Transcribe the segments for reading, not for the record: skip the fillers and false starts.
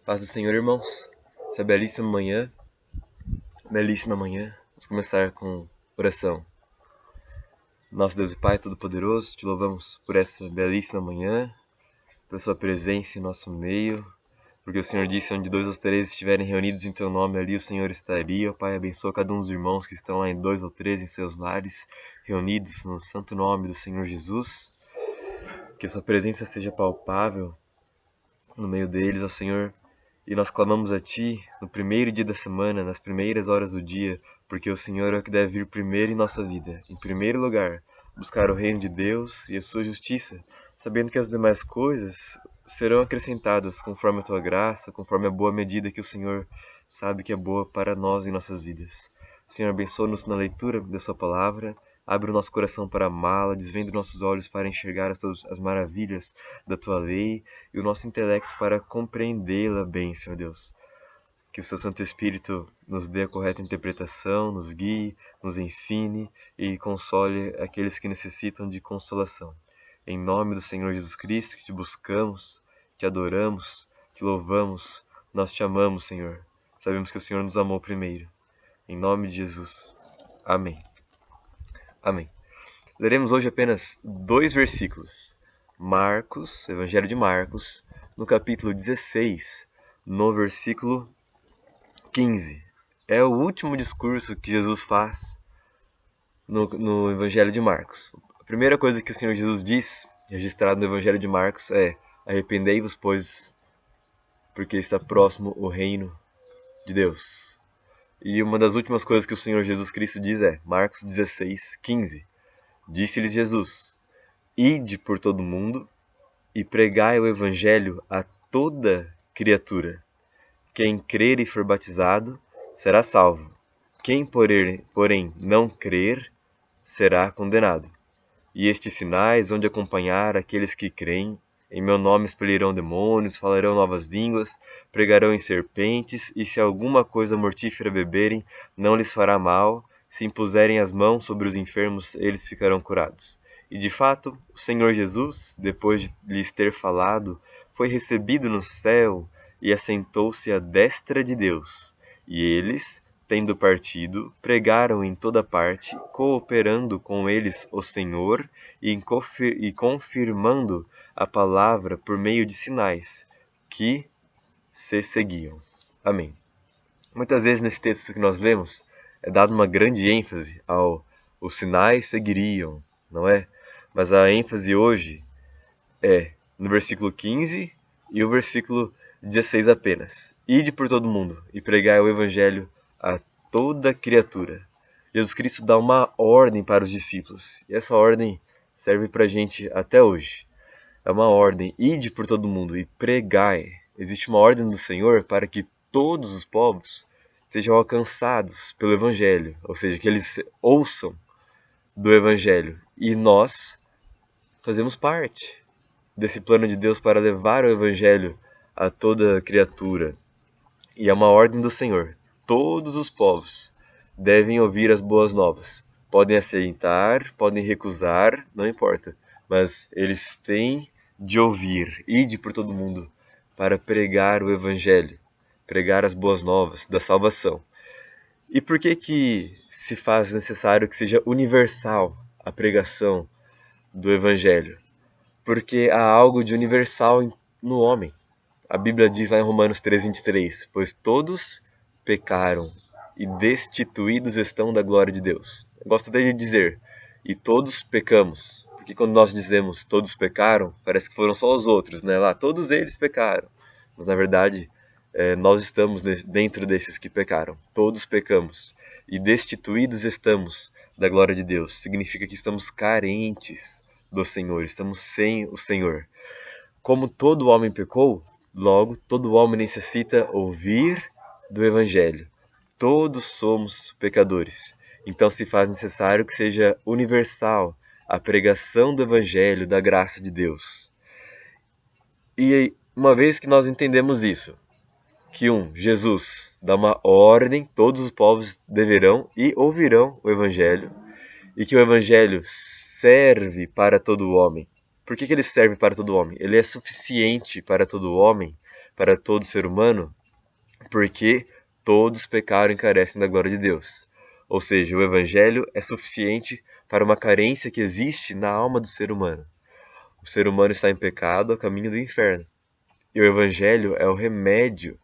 Paz do Senhor, irmãos. Essa belíssima manhã, vamos começar com oração. Nosso Deus e Pai Todo-Poderoso, te louvamos por essa belíssima manhã, pela sua presença em nosso meio, porque o Senhor disse, onde 2 ou 3 estiverem reunidos em teu nome, ali o Senhor estaria. Pai, abençoa cada um dos irmãos que estão lá em 2 ou 3 em seus lares, reunidos no santo nome do Senhor Jesus. Que a sua presença seja palpável no meio deles, ó Senhor. E nós clamamos a Ti no primeiro dia da semana, nas primeiras horas do dia, porque o Senhor é o que deve vir primeiro em nossa vida. Em primeiro lugar, buscar o reino de Deus e a sua justiça, sabendo que as demais coisas serão acrescentadas conforme a Tua graça, conforme a boa medida que o Senhor sabe que é boa para nós em nossas vidas. Senhor, abençoa-nos na leitura da Sua palavra. Abre o nosso coração para amá-la, desvenda nossos olhos para enxergar as maravilhas da Tua lei e o nosso intelecto para compreendê-la bem, Senhor Deus. Que o Seu Santo Espírito nos dê a correta interpretação, nos guie, nos ensine e console aqueles que necessitam de consolação. Em nome do Senhor Jesus Cristo, que te buscamos, te adoramos, te louvamos, nós te amamos, Senhor. Sabemos que o Senhor nos amou primeiro. Em nome de Jesus. Amém. Amém. Leremos hoje apenas 2 versículos. Marcos, Evangelho de Marcos, no capítulo 16, no versículo 15. É o último discurso que Jesus faz no Evangelho de Marcos. A primeira coisa que o Senhor Jesus diz, registrado no Evangelho de Marcos, é: arrependei-vos, pois, porque está próximo o reino de Deus. E uma das últimas coisas que o Senhor Jesus Cristo diz é, Marcos 16, 15. Disse-lhes Jesus: ide por todo o mundo e pregai o evangelho a toda criatura. Quem crer e for batizado será salvo. Quem, porém, não crer será condenado. E estes sinais hão de acompanhar aqueles que creem. Em meu nome expelirão demônios, falarão novas línguas, pregarão em serpentes, e se alguma coisa mortífera beberem, não lhes fará mal. Se impuserem as mãos sobre os enfermos, eles ficarão curados. E de fato, o Senhor Jesus, depois de lhes ter falado, foi recebido no céu e assentou-se à destra de Deus. E eles, tendo partido, pregaram em toda parte, cooperando com eles o Senhor e confirmando a palavra por meio de sinais que se seguiam. Amém. Muitas vezes nesse texto que nós lemos, é dado uma grande ênfase ao os sinais seguiriam, não é? Mas a ênfase hoje é no versículo 15 e o versículo 16 apenas. Ide por todo mundo e pregai o evangelho a toda criatura. Jesus Cristo dá uma ordem para os discípulos, e essa ordem serve para a gente até hoje. É uma ordem, ide por todo mundo e pregai. Existe uma ordem do Senhor para que todos os povos sejam alcançados pelo Evangelho, ou seja, que eles ouçam do Evangelho. E nós fazemos parte desse plano de Deus para levar o Evangelho a toda criatura. E é uma ordem do Senhor. Todos os povos devem ouvir as boas novas. Podem aceitar, podem recusar, não importa. Mas eles têm de ouvir, ide por todo mundo, para pregar o Evangelho, pregar as boas novas da salvação. E por que se faz necessário que seja universal a pregação do Evangelho? Porque há algo de universal no homem. A Bíblia diz lá em Romanos 3:23, pois todos pecaram e destituídos estão da glória de Deus. Eu gosto até de dizer, e todos pecamos. Porque quando nós dizemos todos pecaram, parece que foram só os outros, né? Lá, todos eles pecaram. Mas na verdade, nós estamos dentro desses que pecaram. Todos pecamos. E destituídos estamos da glória de Deus. Significa que estamos carentes do Senhor. Estamos sem o Senhor. Como todo homem pecou, logo todo homem necessita ouvir do Evangelho. Todos somos pecadores. Então se faz necessário que seja universal a pregação do Evangelho, da graça de Deus. E uma vez que nós entendemos isso, que Jesus dá uma ordem, todos os povos deverão e ouvirão o Evangelho, e que o Evangelho serve para todo homem, Por que ele serve para todo homem? Ele é suficiente para todo homem, para todo ser humano, porque todos pecaram e carecem da glória de Deus. Ou seja, o Evangelho é suficiente para uma carência que existe na alma do ser humano. O ser humano está em pecado a caminho do inferno. E o Evangelho é o remédio,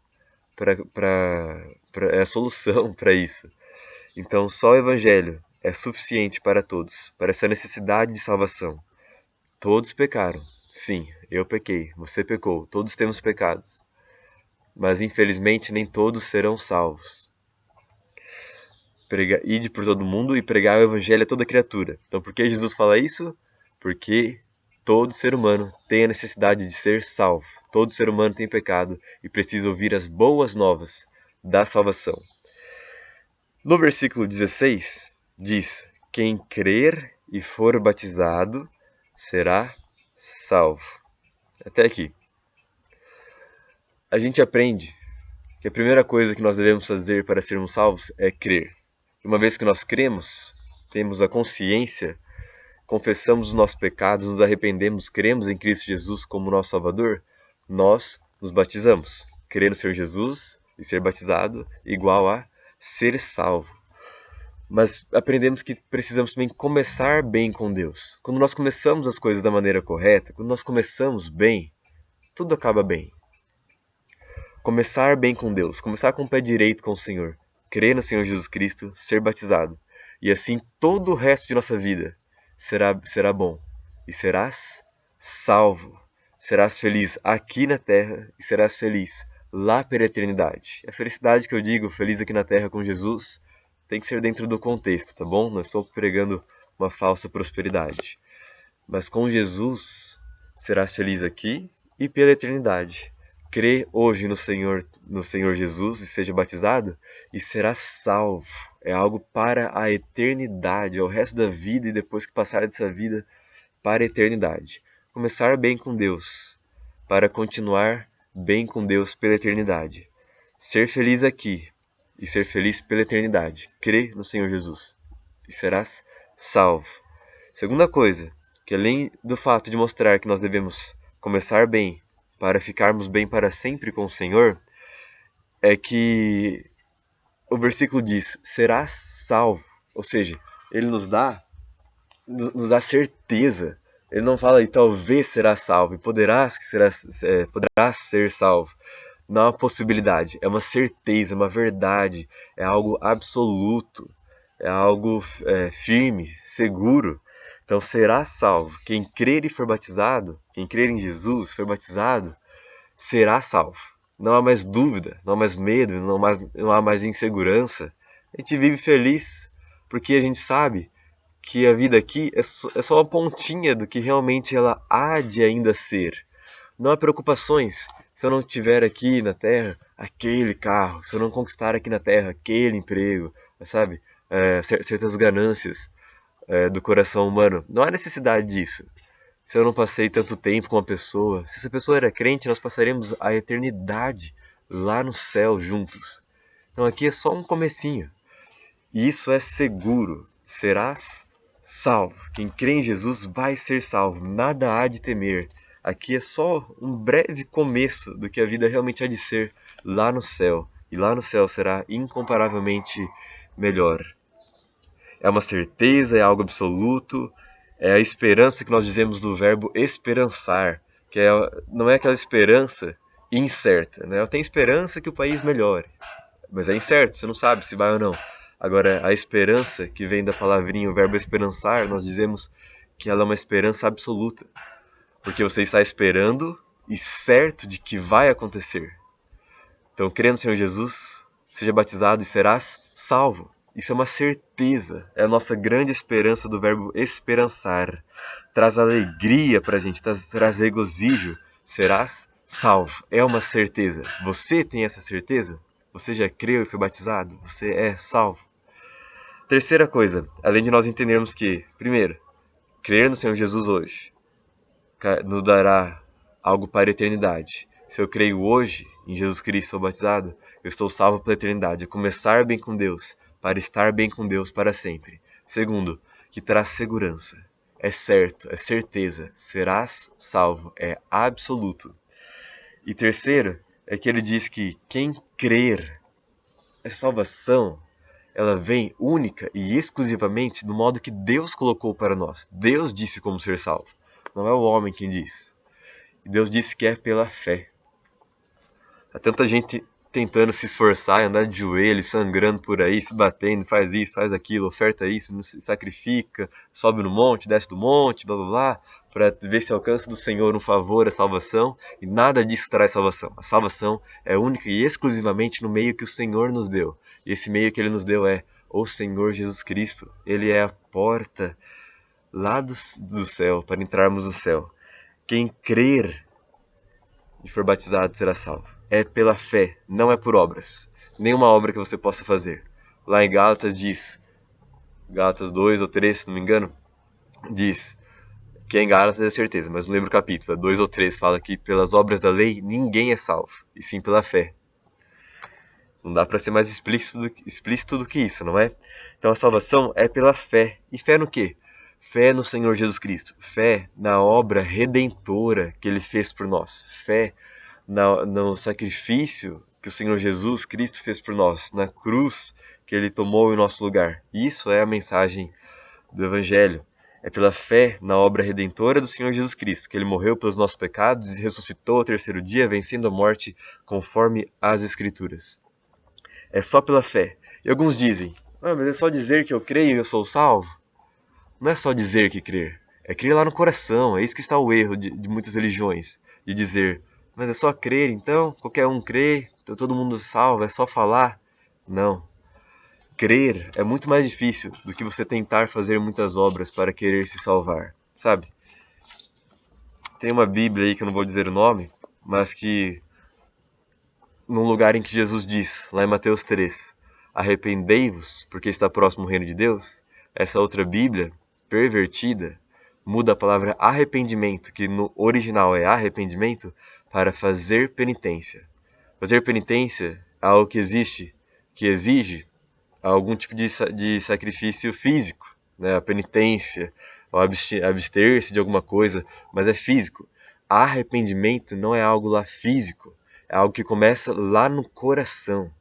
é a solução para isso. Então, só o Evangelho é suficiente para todos, para essa necessidade de salvação. Todos pecaram. Sim, eu pequei, você pecou, todos temos pecados. Mas, infelizmente, nem todos serão salvos. Ide por todo mundo e pregar o Evangelho a toda criatura. Então, por que Jesus fala isso? Porque todo ser humano tem a necessidade de ser salvo. Todo ser humano tem pecado e precisa ouvir as boas novas da salvação. No versículo 16, diz: quem crer e for batizado será salvo. Até aqui. A gente aprende que a primeira coisa que nós devemos fazer para sermos salvos é crer. Uma vez que nós cremos, temos a consciência, confessamos os nossos pecados, nos arrependemos, cremos em Cristo Jesus como nosso Salvador, nós nos batizamos. Crer no Senhor Jesus e ser batizado igual a ser salvo. Mas aprendemos que precisamos também começar bem com Deus. Quando nós começamos as coisas da maneira correta, quando nós começamos bem, tudo acaba bem. Começar bem com Deus, começar com o pé direito com o Senhor, crer no Senhor Jesus Cristo, ser batizado. E assim todo o resto de nossa vida será bom. E serás salvo. Serás feliz aqui na terra e serás feliz lá pela eternidade. A felicidade que eu digo, feliz aqui na terra com Jesus, tem que ser dentro do contexto, tá bom? Não estou pregando uma falsa prosperidade. Mas com Jesus, serás feliz aqui e pela eternidade. Crê hoje no Senhor Jesus e seja batizado e serás salvo. É algo para a eternidade, é o resto da vida e depois que passar dessa vida, para a eternidade. Começar bem com Deus, para continuar bem com Deus pela eternidade. Ser feliz aqui e ser feliz pela eternidade. Crê no Senhor Jesus e serás salvo. Segunda coisa, que além do fato de mostrar que nós devemos começar bem para ficarmos bem para sempre com o Senhor, é que o versículo diz, serás salvo. Ou seja, ele nos dá certeza. Ele não fala, e talvez será salvo, e poderás ser salvo. Não é uma possibilidade, é uma certeza, uma verdade, é algo absoluto, é algo firme, seguro. Então será salvo. Quem crer e for batizado, quem crer em Jesus, for batizado, será salvo. Não há mais dúvida, não há mais medo, não há mais insegurança. A gente vive feliz porque a gente sabe que a vida aqui é só uma pontinha do que realmente ela há de ainda ser. Não há preocupações. Se eu não tiver aqui na Terra aquele carro, se eu não conquistar aqui na Terra aquele emprego, sabe? Certas ganâncias do coração humano. Não há necessidade disso. Se eu não passei tanto tempo com uma pessoa, se essa pessoa era crente, nós passaremos a eternidade lá no céu juntos. Então aqui é só um comecinho. E isso é seguro. Serás salvo. Quem crê em Jesus vai ser salvo. Nada há de temer. Aqui é só um breve começo do que a vida realmente há de ser lá no céu. E lá no céu será incomparavelmente melhor. É uma certeza, é algo absoluto. É a esperança que nós dizemos do verbo esperançar. Que não é aquela esperança incerta. Né? Eu tenho esperança que o país melhore. Mas é incerto, você não sabe se vai ou não. Agora, a esperança que vem da palavrinha, o verbo esperançar, nós dizemos que ela é uma esperança absoluta. Porque você está esperando e certo de que vai acontecer. Então, crendo no Senhor Jesus, seja batizado e serás salvo. Isso é uma certeza, é a nossa grande esperança do verbo esperançar. Traz alegria para a gente, traz regozijo. Serás salvo, é uma certeza. Você tem essa certeza? Você já creu e foi batizado? Você é salvo? Terceira coisa, além de nós entendermos que, primeiro, crer no Senhor Jesus hoje nos dará algo para a eternidade. Se eu creio hoje em Jesus Cristo e sou batizado, eu estou salvo pela eternidade. Começar bem com Deus, para estar bem com Deus para sempre. Segundo, que traz segurança. é certo, é certeza, serás salvo, é absoluto. E terceiro, é que ele diz que quem crer, essa salvação, ela vem única e exclusivamente do modo que Deus colocou para nós. Deus disse como ser salvo, não é o homem quem diz. E Deus disse que é pela fé. Há tanta gente tentando se esforçar, andar de joelhos, sangrando por aí, se batendo, faz isso, faz aquilo, oferta isso, não se sacrifica, sobe no monte, desce do monte, blá blá blá, para ver se alcança do Senhor um favor, a salvação, e nada disso traz salvação. A salvação é única e exclusivamente no meio que o Senhor nos deu. E esse meio que Ele nos deu é o Senhor Jesus Cristo. Ele é a porta lá do céu, para entrarmos no céu. Quem crer e for batizado será salvo. É pela fé, não é por obras. Nenhuma obra que você possa fazer. Lá em Gálatas diz, Gálatas 2 ou 3, se não me engano, diz, que é em Gálatas é certeza, mas não lembro o capítulo, 2 ou 3 fala que pelas obras da lei ninguém é salvo, e sim pela fé. Não dá para ser mais explícito do que isso, não é? Então a salvação é pela fé. E fé no quê? Fé no Senhor Jesus Cristo. Fé na obra redentora que Ele fez por nós. Fé no sacrifício que o Senhor Jesus Cristo fez por nós. Na cruz que Ele tomou em nosso lugar. Isso é a mensagem do Evangelho. É pela fé na obra redentora do Senhor Jesus Cristo, que Ele morreu pelos nossos pecados e ressuscitou ao terceiro dia, vencendo a morte conforme as Escrituras. É só pela fé. E alguns dizem, mas é só dizer que eu creio e eu sou salvo? Não é só dizer que crer, é crer lá no coração. É isso que está o erro de muitas religiões, de dizer, mas é só crer então, qualquer um crê, todo mundo salvo, é só falar. Não. Crer é muito mais difícil do que você tentar fazer muitas obras para querer se salvar, sabe? Tem uma Bíblia aí que eu não vou dizer o nome, mas que num lugar em que Jesus diz, lá em Mateus 3, arrependei-vos, porque está próximo o reino de Deus, essa outra Bíblia, pervertida, muda a palavra arrependimento, que no original é arrependimento, para fazer penitência. Fazer penitência é algo que exige algum tipo de sacrifício físico, né? A penitência, ou abster-se de alguma coisa, mas é físico. Arrependimento não é algo lá físico, é algo que começa lá no coração.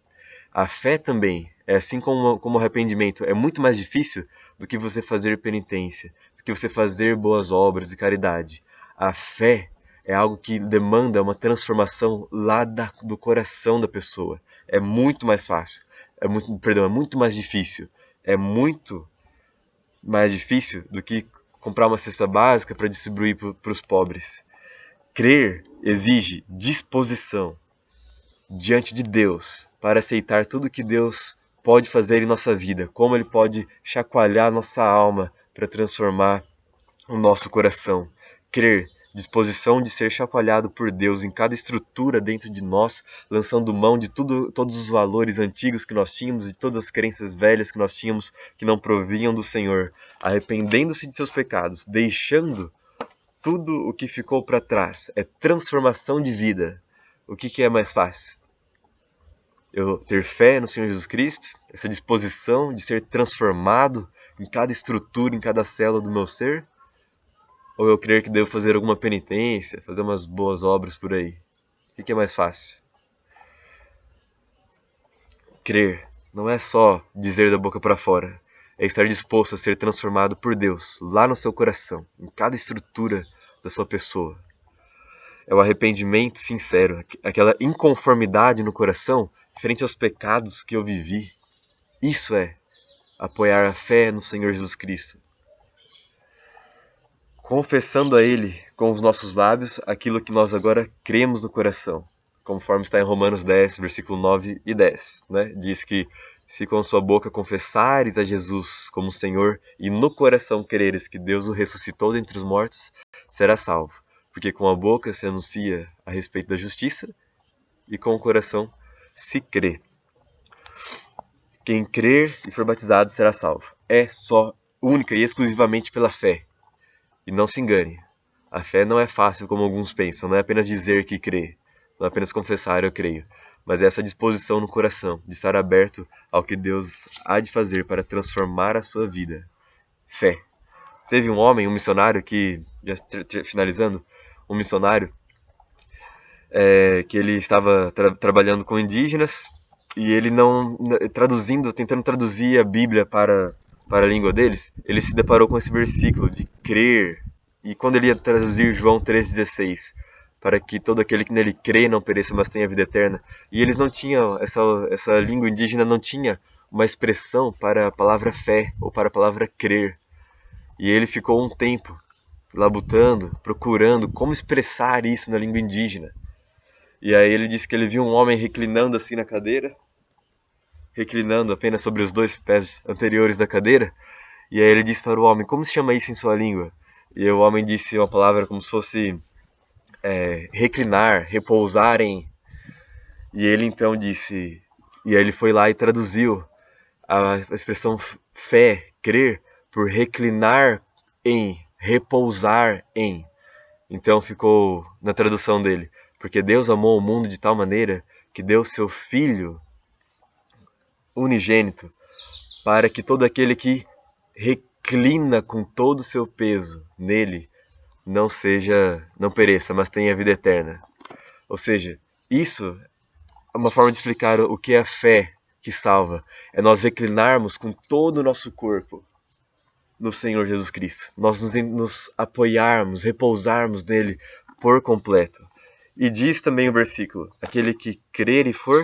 A fé também, assim como o arrependimento, é muito mais difícil do que você fazer penitência, do que você fazer boas obras e caridade. A fé é algo que demanda uma transformação lá do coração da pessoa. É muito mais fácil, é muito mais difícil. É muito mais difícil do que comprar uma cesta básica para distribuir para os pobres. Crer exige disposição diante de Deus para aceitar tudo que Deus pode fazer em nossa vida, como Ele pode chacoalhar nossa alma para transformar o nosso coração. Crer, disposição de ser chacoalhado por Deus em cada estrutura dentro de nós, lançando mão de todos os valores antigos que nós tínhamos, de todas as crenças velhas que nós tínhamos que não provinham do Senhor, arrependendo-se de seus pecados, deixando tudo o que ficou para trás. É transformação de vida. O que é mais fácil? Eu ter fé no Senhor Jesus Cristo, essa disposição de ser transformado em cada estrutura, em cada célula do meu ser? Ou eu crer que devo fazer alguma penitência, fazer umas boas obras por aí? O que é mais fácil? Crer não é só dizer da boca para fora, é estar disposto a ser transformado por Deus, lá no seu coração, em cada estrutura da sua pessoa. É o arrependimento sincero, aquela inconformidade no coração frente aos pecados que eu vivi. Isso é apoiar a fé no Senhor Jesus Cristo. Confessando a Ele com os nossos lábios aquilo que nós agora cremos no coração. Conforme está em Romanos 10, versículo 9 e 10. Né? Diz que se com sua boca confessares a Jesus como Senhor e no coração creres que Deus o ressuscitou dentre os mortos, serás salvo. Porque com a boca se anuncia a respeito da justiça e com o coração se crê. Quem crer e for batizado será salvo. É só, única e exclusivamente pela fé. E não se engane, a fé não é fácil como alguns pensam, não é apenas dizer que crê, não é apenas confessar eu creio, mas é essa disposição no coração, de estar aberto ao que Deus há de fazer para transformar a sua vida. Fé. Teve um homem, um missionário que, já finalizando, um missionário que ele estava trabalhando com indígenas e ele tentando traduzir a Bíblia para a língua deles, ele se deparou com esse versículo de crer. E quando ele ia traduzir João 3,16, para que todo aquele que nele crê não pereça, mas tenha vida eterna. E eles não tinham, essa língua indígena não tinha uma expressão para a palavra fé ou para a palavra crer. E ele ficou um tempo labutando, procurando como expressar isso na língua indígena. E aí ele disse que ele viu um homem reclinando assim na cadeira, reclinando apenas sobre os 2 pés anteriores da cadeira. E aí ele disse para o homem, como se chama isso em sua língua? E o homem disse uma palavra como se fosse reclinar, repousar em. E ele então disse, e aí ele foi lá e traduziu a expressão fé, crer, por reclinar em, repousar em. Então ficou na tradução dele, porque Deus amou o mundo de tal maneira que deu seu Filho unigênito para que todo aquele que reclina com todo o seu peso nele não pereça, mas tenha vida eterna. Ou seja, isso é uma forma de explicar o que é a fé que salva. É nós reclinarmos com todo o nosso corpo no Senhor Jesus Cristo. Nós nos apoiarmos, repousarmos nele por completo. E diz também o versículo, aquele que crer e for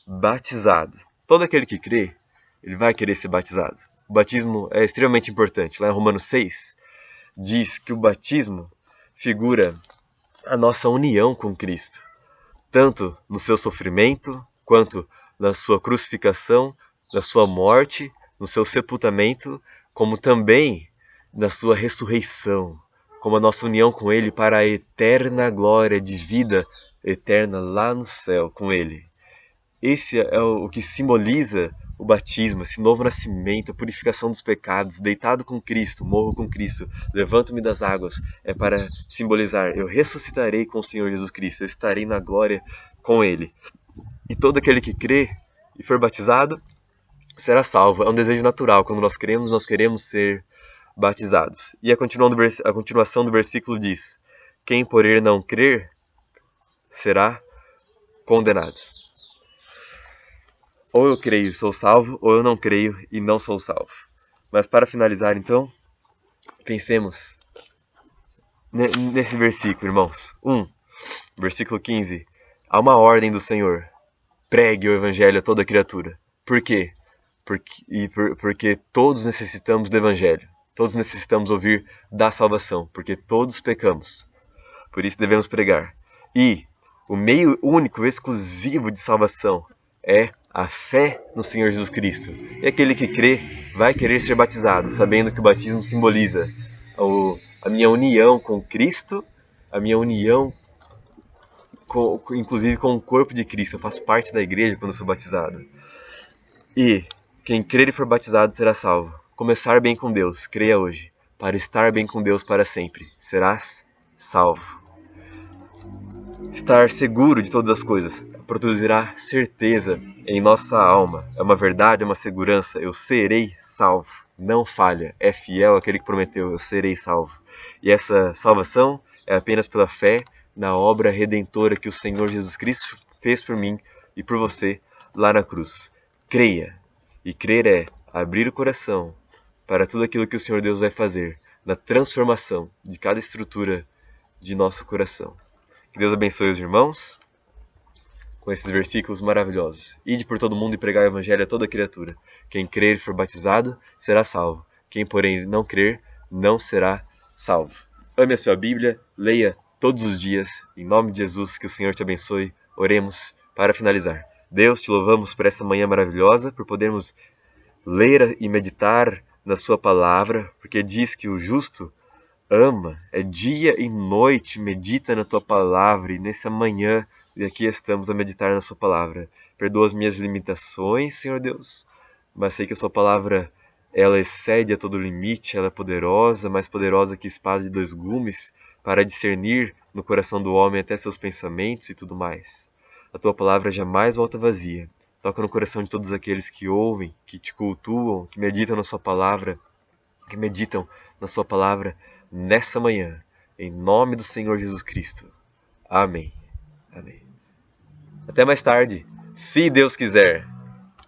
batizado. Todo aquele que crê, ele vai querer ser batizado. O batismo é extremamente importante. Lá em Romanos 6, diz que o batismo figura a nossa união com Cristo, tanto no seu sofrimento, quanto na sua crucificação, na sua morte, no seu sepultamento, como também na sua ressurreição, como a nossa união com Ele para a eterna glória de vida eterna lá no céu com Ele. Esse é o que simboliza o batismo, esse novo nascimento, a purificação dos pecados, deitado com Cristo, morro com Cristo, levanto-me das águas, é para simbolizar, eu ressuscitarei com o Senhor Jesus Cristo, eu estarei na glória com Ele. E todo aquele que crê e for batizado será salvo, é um desejo natural, quando nós queremos ser batizados. E a continuação do versículo diz, quem por ele não crer será condenado. Ou eu creio e sou salvo, ou eu não creio e não sou salvo. Mas para finalizar, então, pensemos nesse versículo, irmãos. Versículo 15. Há uma ordem do Senhor. Pregue o evangelho a toda criatura. Por quê? Porque todos necessitamos do evangelho. Todos necessitamos ouvir da salvação, porque todos pecamos. Por isso devemos pregar. E o meio único, exclusivo de salvação é a fé no Senhor Jesus Cristo. E aquele que crê vai querer ser batizado, sabendo que o batismo simboliza a minha união com Cristo, a minha união inclusive com o corpo de Cristo. Eu faço parte da igreja quando sou batizado. E quem crer e for batizado será salvo. Começar bem com Deus, creia hoje. Para estar bem com Deus para sempre, serás salvo. Estar seguro de todas as coisas produzirá certeza em nossa alma. É uma verdade, é uma segurança. Eu serei salvo. Não falha. É fiel aquele que prometeu. Eu serei salvo. E essa salvação é apenas pela fé na obra redentora que o Senhor Jesus Cristo fez por mim e por você lá na cruz. Creia. E crer é abrir o coração para tudo aquilo que o Senhor Deus vai fazer na transformação de cada estrutura de nosso coração. Que Deus abençoe os irmãos com esses versículos maravilhosos. Ide por todo mundo e pregai o evangelho a toda criatura. Quem crer e for batizado será salvo. Quem, porém, não crer, não será salvo. Ame a sua Bíblia, leia todos os dias. Em nome de Jesus, que o Senhor te abençoe. Oremos para finalizar. Deus, te louvamos por essa manhã maravilhosa, por podermos ler e meditar na sua palavra, porque diz que o justo ama, é dia e noite, medita na tua palavra, e nessa manhã aqui estamos a meditar na sua palavra. Perdoa as minhas limitações, Senhor Deus, mas sei que a sua palavra, ela excede a todo limite, ela é poderosa, mais poderosa que espada de 2 gumes, para discernir no coração do homem até seus pensamentos e tudo mais. A tua palavra jamais volta vazia. Toca no coração de todos aqueles que ouvem, que te cultuam, que meditam na sua palavra, que meditam na sua palavra nessa manhã. Em nome do Senhor Jesus Cristo. Amém. Amém. Até mais tarde, se Deus quiser.